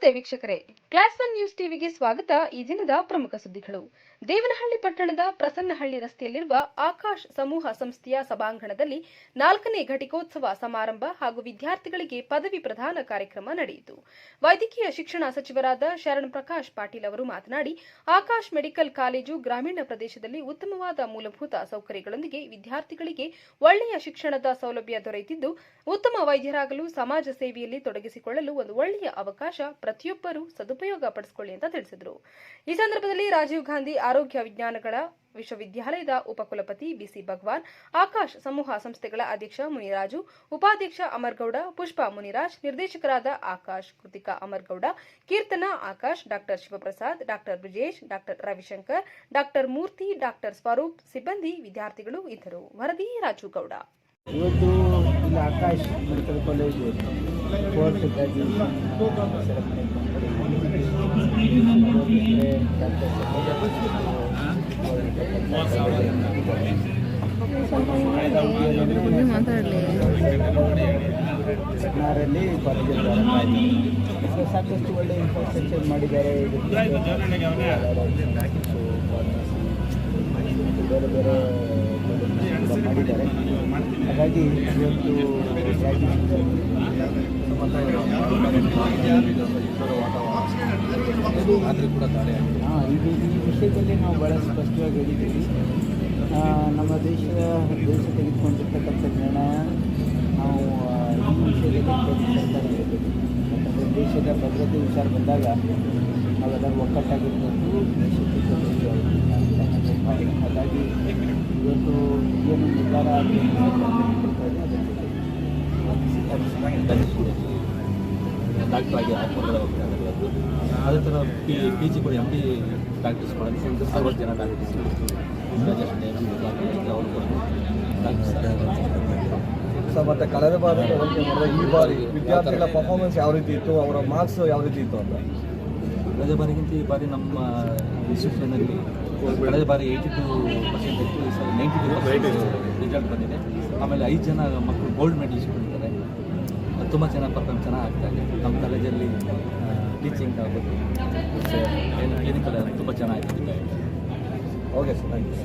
ನಮಸ್ತೆ ವೀಕ್ಷಕರೇ, class 1 news ಟಿವಿಗೆ ಸ್ವಾಗತ. ಈ ದಿನದ ಪ್ರಮುಖ ಸುದ್ದಿಗಳು. ದೇವನಹಳ್ಳಿ ಪಟ್ಟಣದ ಪ್ರಸನ್ನಹಳ್ಳಿ ರಸ್ತೆಯಲ್ಲಿರುವ ಆಕಾಶ್ ಸಮೂಹ ಸಂಸ್ಥೆಯ ಸಭಾಂಗಣದಲ್ಲಿ 4ನೇ ಘಟಿಕೋತ್ಸವ ಸಮಾರಂಭ ಹಾಗೂ ವಿದ್ಯಾರ್ಥಿಗಳಿಗೆ ಪದವಿ ಪ್ರದಾನ ಕಾರ್ಯಕ್ರಮ ನಡೆಯಿತು. ವೈದ್ಯಕೀಯ ಶಿಕ್ಷಣ ಸಚಿವರಾದ ಶರಣ್ ಪ್ರಕಾಶ್ ಪಾಟೀಲ್ ಅವರು ಮಾತನಾಡಿ, ಆಕಾಶ್ ಮೆಡಿಕಲ್ ಕಾಲೇಜು ಗ್ರಾಮೀಣ ಪ್ರದೇಶದಲ್ಲಿ ಉತ್ತಮವಾದ ಮೂಲಭೂತ ಸೌಕರ್ಯಗಳೊಂದಿಗೆ ವಿದ್ಯಾರ್ಥಿಗಳಿಗೆ ಒಳ್ಳೆಯ ಶಿಕ್ಷಣದ ಸೌಲಭ್ಯ ದೊರೆಯುತ್ತಿದ್ದು, ಉತ್ತಮ ವೈದ್ಯರಾಗಲು ಸಮಾಜ ಸೇವೆಯಲ್ಲಿ ತೊಡಗಿಸಿಕೊಳ್ಳಲು ಒಂದು ಒಳ್ಳೆಯ ಅವಕಾಶ ಪ್ರತಿಯೊಬ್ಬರೂ ಸದುಪಯೋಗ ಪಡಿಸಿಕೊಳ್ಳಿ ಅಂತ ತಿಳಿಸಿದರು. ಈ ಸಂದರ್ಭದಲ್ಲಿ ರಾಜೀವ್ ಗಾಂಧಿ ಆರೋಗ್ಯ ವಿಜ್ಞಾನಗಳ ವಿಶ್ವವಿದ್ಯಾಲಯದ ಉಪಕುಲಪತಿ ಬಿಸಿ ಭಗವಾನ್, ಆಕಾಶ್ ಸಮೂಹ ಸಂಸ್ಥೆಗಳ ಅಧ್ಯಕ್ಷ ಮುನಿರಾಜು, ಉಪಾಧ್ಯಕ್ಷ ಅಮರ್ಗೌಡ, ಪುಷ್ಪಾ ಮುನಿರಾಜ್, ನಿರ್ದೇಶಕರಾದ Akash, Kritika Amargowda, Keerthana Akash, doctor Shivaprasad, doctor Brijesh, doctor Ravishankar, doctor Murthy, doctor Swaroop, ಸಿಬ್ಬಂದಿ, ವಿದ್ಯಾರ್ಥಿಗಳು ಇದ್ದರು. ವರದಿ ರಾಜು ಗೌಡ. ಇವತ್ತು ಇಲ್ಲಿ Akash medical college fourth graduation ಸೆಮಿನಾರಲ್ಲಿ ಕಾಲೇಜಲ್ಲಿ ಸಾಕಷ್ಟು ಒಳ್ಳೆ ಇನ್ಫ್ರಾಸ್ಟ್ರಕ್ಚರ್ ಮಾಡಿದ್ದಾರೆ. ಬೇರೆ ಬೇರೆ ಮಾಡಿದ್ದಾರೆ. ಹಾಗಾಗಿ ಇವತ್ತು ಈ ವಿಷಯದಲ್ಲಿ ನಾವು ಭಾಳ ಸ್ಪಷ್ಟವಾಗಿ ಹೇಳಿದ್ದೀವಿ. ನಮ್ಮ ದೇಶ ತೆಗೆದುಕೊಂಡಿರ್ತಕ್ಕಂಥ ನಿರ್ಣಯ ನಾವು ಈ ವಿಷಯದಲ್ಲಿ ಸರ್ಕಾರ ಇರಬೇಕು. ಯಾಕಂದರೆ ದೇಶದ ಭದ್ರತೆ ವಿಚಾರ ಬಂದಾಗ ನಾವೆಲ್ಲರೂ ಒಕ್ಕಟ್ಟಾಗಿರಬೇಕು, ದೇಶಕ್ಕೆ ಹಾಗಾಗಿ ಇವತ್ತು ಏನು ನಿರ್ಧಾರ ಡಾಕ್ಟರ್ ಆಗಿ ಅದೇ ಥರ ಪಿ ಜಿ ಕೂಡ MD ಪ್ರಾಕ್ಟೀಸ್ ಮಾಡೋದು 60 ಜನ ಡಾಕ್ಟರ್ಸ್ ಸರ್. ಮತ್ತು ಕಳೆದ ಬಾರಿ ಈ ಬಾರಿ ವಿದ್ಯಾರ್ಥಿಗಳ ಪರ್ಫಾರ್ಮೆನ್ಸ್ ಯಾವ ರೀತಿ ಇತ್ತು, ಅವರ ಮಾರ್ಕ್ಸ್ ಯಾವ ರೀತಿ ಇತ್ತು ಅಂತ? ಕಳೆದ ಬಾರಿಗಿಂತ ಈ ಬಾರಿ ನಮ್ಮ ಇನ್ಸ್ಟಿಟ್ಯೂಷನಲ್ಲಿ ಕಳೆದ ಬಾರಿ 82% ಇತ್ತು, ಈ ಸರಿ 92% ರಿಸಲ್ಟ್ ಬಂದಿದೆ. ಆಮೇಲೆ 5 ಜನ ಮಕ್ಕಳು ಗೋಲ್ಡ್ ಮೆಡಲಿಸ್ಟ್ ಬಂದಿದ್ದಾರೆ. ತುಂಬ ಚೆನ್ನಾಗಿ ಪರ್ಫಾರ್ಮೆನ್ಸ್ ಚೆನ್ನಾಗಿ ಆಗ್ತಾಯಿದೆ. ನಮ್ಮ ಕಾಲೇಜಲ್ಲಿ ಟೀಚಿಂಗ್ ಆಗ್ಬೋದು, ಕ್ಲಿನಿಕಲ್ ತುಂಬ ಚೆನ್ನಾಗಿ. Okay sir, thank you.